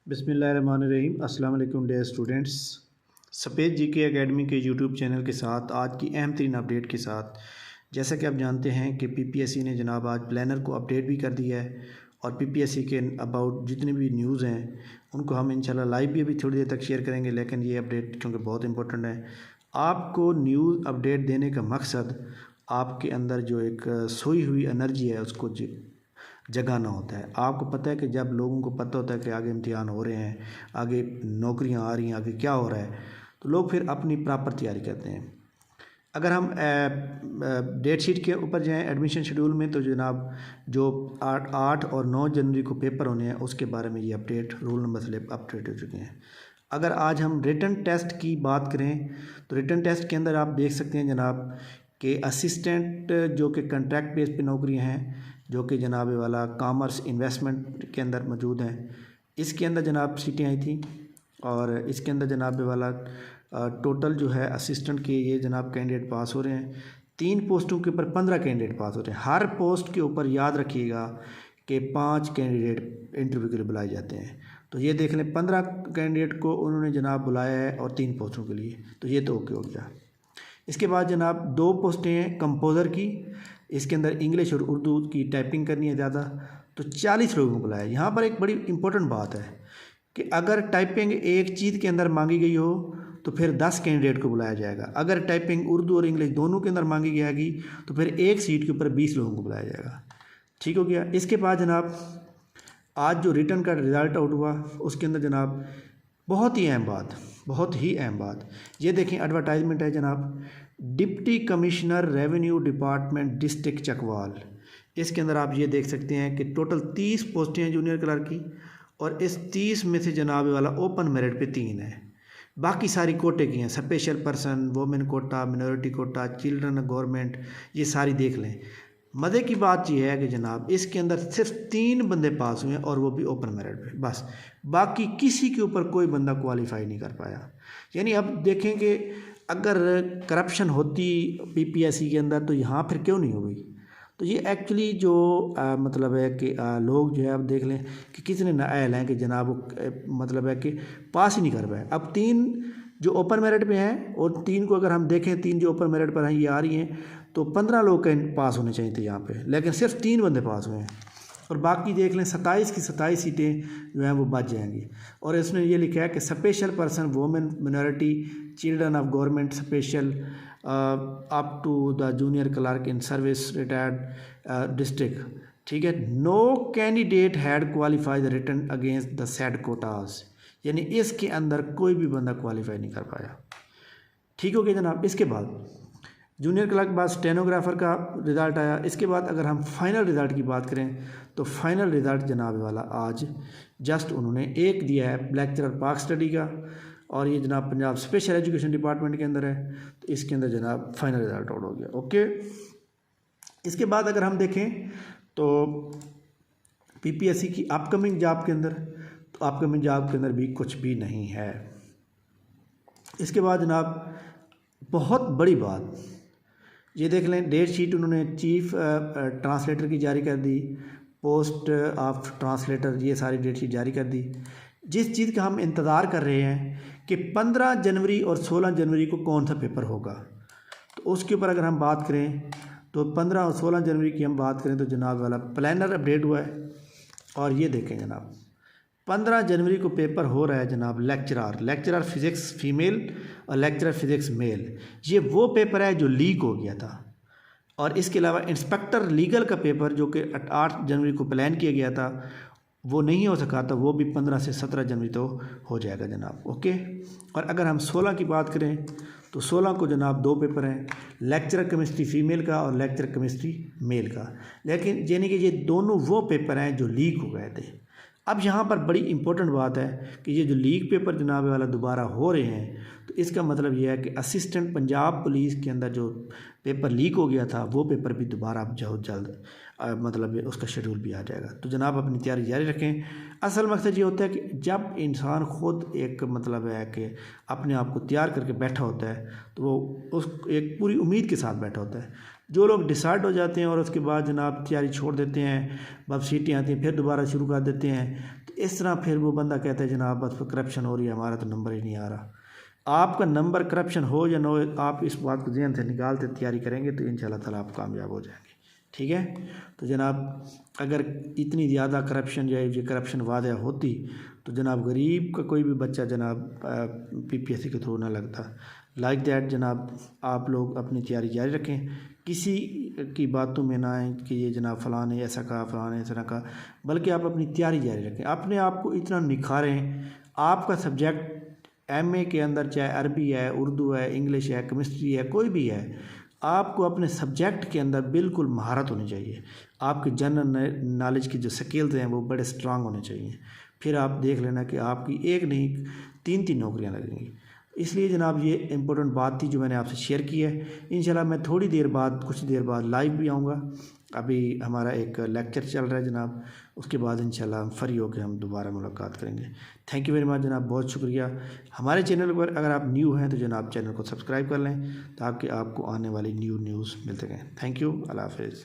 बिस्मिल्लाहिर्रहमानिर्रहीम। अस्सलाम वालेकुम डियर स्टूडेंट्स। सफ़ेद जीके एकेडमी के यूट्यूब चैनल के साथ आज की अहम तरीन अपडेट के साथ, जैसा कि आप जानते हैं कि पीपीएससी ने जनाब आज प्लानर को अपडेट भी कर दिया है और पीपीएससी के अबाउट जितनी भी न्यूज़ हैं उनको हम इंशाल्लाह लाइव भी अभी थोड़ी देर तक शेयर करेंगे। लेकिन ये अपडेट क्योंकि बहुत इंपॉर्टेंट है, आपको न्यूज़ अपडेट देने का मकसद आपके अंदर जो एक सोई हुई एनर्जी है उसको जगाना होता है। आपको पता है कि जब लोगों को पता होता है कि आगे इम्तिहान हो रहे हैं, आगे नौकरियां आ रही हैं, आगे क्या हो रहा है, तो लोग फिर अपनी प्रॉपर तैयारी करते हैं। अगर हम डेट शीट के ऊपर जाएं एडमिशन शेड्यूल में, तो जनाब जो 8 और 9 जनवरी को पेपर होने हैं उसके बारे में ये update roll number slip update हो चुके हैं। अगर आज हम रिटन टेस्ट की बात करें तो रिटन टेस्ट के अंदर आप देख सकते हैं जनाब कि असिस्टेंट जो कि कंट्रैक्ट बेस पे नौकरियां हैं, जो कि जनाब वाला कॉमर्स इन्वेस्टमेंट के अंदर मौजूद हैं, इसके अंदर जनाब सीटें आई थी और इसके अंदर जनाब वाला टोटल जो है असिस्टेंट के ये जनाब कैंडिडेट पास हो रहे हैं। 3 पोस्टों के ऊपर 15 कैंडिडेट पास हो रहे हैं। हर पोस्ट के ऊपर याद रखिएगा कि 5 कैंडिडेट इंटरव्यू के लिए बुलाए जाते हैं। तो ये देख लें, 15 कैंडिडेट को उन्होंने जनाब बुलाया है और 3 पोस्टों के लिए, तो ये तो ओके हो गया। इसके बाद जनाब 2 पोस्टें हैं कंपोज़र की, इसके अंदर इंग्लिश और उर्दू की टाइपिंग करनी है ज़्यादा, तो 40 लोगों को बुलाया। यहाँ पर एक बड़ी इंपॉर्टेंट बात है कि अगर टाइपिंग एक चीज़ के अंदर मांगी गई हो तो फिर 10 कैंडिडेट को बुलाया जाएगा। अगर टाइपिंग उर्दू और इंग्लिश दोनों के अंदर मांगी जाएगी तो फिर एक सीट के ऊपर 20 लोगों को बुलाया जाएगा। ठीक हो गया। इसके बाद जनाब आज जो रिटर्न का रिज़ल्ट आउट हुआ उसके अंदर जनाब बहुत ही अहम बात, ये देखें एडवर्टाइजमेंट है जनाब, deputy commissioner revenue department district Chakwal. इसके अंदर आप ये देख सकते हैं कि टोटल 30 पोस्टें हैं जूनियर क्लर्क की और इस 30 में से जनाब वाला ओपन मेरिट पे 3 है, बाकी सारी कोटे की हैं। Special person, women quota, minority quota, children government, ये सारी देख लें। मज़े की बात यह है कि जनाब इसके अंदर सिर्फ 3 बंदे पास हुए हैं और वो भी ओपन मेरिट पे, बस बाकी किसी के ऊपर कोई बंदा क्वालिफाई नहीं कर पाया। यानी अब देखें कि अगर करप्शन होती पीपीएससी के अंदर तो यहाँ फिर क्यों नहीं हो गई। तो ये एक्चुअली जो मतलब है कि लोग जो है अब देख लें कि कितने नाअहल हैं कि जनाब मतलब है कि पास ही नहीं कर पाए। अब 3 जो ओपन मेरिट पे हैं और 3 को अगर हम देखें, 3 जो ओपन मेरिट पर हैं ये आ रही हैं, तो 15 लोग के पास होने चाहिए थे यहाँ पे, लेकिन सिर्फ 3 बंदे पास हुए हैं और बाकी देख लें 27 की 27 सीटें जो हैं वो बच जाएंगी। और इसमें ये लिखा है कि special person, women, minority, children of government special up to the junior clerk in service retired district. ठीक है, no candidate had qualified written against the said quotas, यानी इसके अंदर कोई भी बंदा क्वालिफाई नहीं कर पाया। ठीक हो गया जनाब। इसके बाद जूनियर क्लर्क के बाद स्टेनोग्राफर का रिज़ल्ट आया। इसके बाद अगर हम फाइनल रिज़ल्ट की बात करें तो फाइनल रिज़ल्ट जनाब वाला आज जस्ट उन्होंने एक दिया है लेक्चरर पाक स्टडी का, और ये जनाब पंजाब स्पेशल एजुकेशन डिपार्टमेंट के अंदर है, तो इसके अंदर जनाब फाइनल रिज़ल्ट आउट हो गया। ओके, इसके बाद अगर हम देखें तो पीपीएससी की अपकमिंग जॉब के अंदर, तो अपकमिंग जॉब के अंदर भी कुछ भी नहीं है। इसके बाद जनाब बहुत बड़ी बात, ये देख लें डेट शीट उन्होंने चीफ ट्रांसलेटर की जारी कर दी, पोस्ट ऑफ ट्रांसलेटर, ये सारी डेट शीट जारी कर दी। जिस चीज़ का हम इंतज़ार कर रहे हैं कि 15 जनवरी और 16 जनवरी को कौन सा पेपर होगा, तो उसके ऊपर अगर हम बात करें तो 15 और 16 जनवरी की हम बात करें तो जनाब वाला प्लानर अपडेट हुआ है। और ये देखें जनाब 15 जनवरी को पेपर हो रहा है जनाब लेक्चरर फिज़िक्स फीमेल और लेक्चरर फिज़िक्स मेल। ये वो पेपर है जो लीक हो गया था। और इसके अलावा इंस्पेक्टर लीगल का पेपर जो कि 8 जनवरी को प्लान किया गया था वो नहीं हो सका था, वो भी 15 से 17 जनवरी तो हो जाएगा जनाब। ओके, और अगर हम 16 की बात करें तो 16 को जनाब 2 पेपर हैं, लेक्चरर केमिस्ट्री फ़ीमेल का और लेक्चरर केमिस्ट्री मेल का। लेकिन यानी कि ये दोनों वो पेपर हैं जो लीक हो गए थे। अब यहाँ पर बड़ी इंपॉर्टेंट बात है कि ये जो लीक पेपर जनाब वाला दोबारा हो रहे हैं, तो इसका मतलब ये है कि असिस्टेंट पंजाब पुलिस के अंदर जो पेपर लीक हो गया था वो पेपर भी दोबारा बहुत जल्द मतलब उसका शेड्यूल भी आ जाएगा। तो जनाब अपनी तैयारी जारी रखें। असल मकसद ये होता है कि जब इंसान ख़ुद एक मतलब है कि अपने आप को तैयार करके बैठा होता है तो वो उस एक पूरी उम्मीद के साथ बैठा होता है। जो लोग डिसाइड हो जाते हैं और उसके बाद जनाब तैयारी छोड़ देते हैं, बस सीटें आती हैं फिर दोबारा शुरू कर देते हैं, तो इस तरह फिर वो बंदा कहता है जनाब बस करप्शन हो रही है, हमारा तो नंबर ही नहीं आ रहा। आपका नंबर करप्शन हो या ना हो, आप इस बात को ज़हन से निकालते तैयारी करेंगे तो इंशाल्लाह ताला आप कामयाब हो जाएंगे। ठीक है, तो जनाब अगर इतनी ज़्यादा करप्शन या ये करप्शन वादा होती तो जनाब गरीब का कोई भी बच्चा जनाब PPSC के थ्रू ना लगता। लाइक दैट जनाब आप लोग अपनी तैयारी जारी रखें, किसी की बातों में ना आए कि ये जनाब फ़लाँ ने ऐसा कहा, फ़लाँ ने ऐसा ना कहा, बल्कि आप अपनी तैयारी जारी रखें, अपने आप को इतना निखारें। आपका सब्जेक्ट MA के अंदर चाहे अरबी है, उर्दू है, इंग्लिश है, केमिस्ट्री है, कोई भी है, आपको अपने सब्जेक्ट के अंदर बिल्कुल महारत होनी चाहिए। आपके जनरल नॉलेज की जो स्किल्स हैं वो बड़े स्ट्रांग होने चाहिए। फिर आप देख लेना कि आपकी एक नहीं 3-3 नौकरियां लगेंगी। इसलिए जनाब ये इम्पोर्टेंट बात थी जो मैंने आपसे शेयर की है। इंशाल्लाह मैं थोड़ी देर बाद कुछ देर बाद लाइव भी आऊँगा। अभी हमारा एक लेक्चर चल रहा है जनाब, उसके बाद इंशाल्लाह हम फ्री होकर हम दोबारा मुलाकात करेंगे। थैंक यू वेरी मच जनाब, बहुत शुक्रिया। हमारे चैनल पर अगर आप न्यू हैं तो जनाब चैनल को सब्सक्राइब कर लें ताकि आपको आने वाली न्यूज़ मिलते रहें। थैंक यू, अल्लाह हाफ़िज़।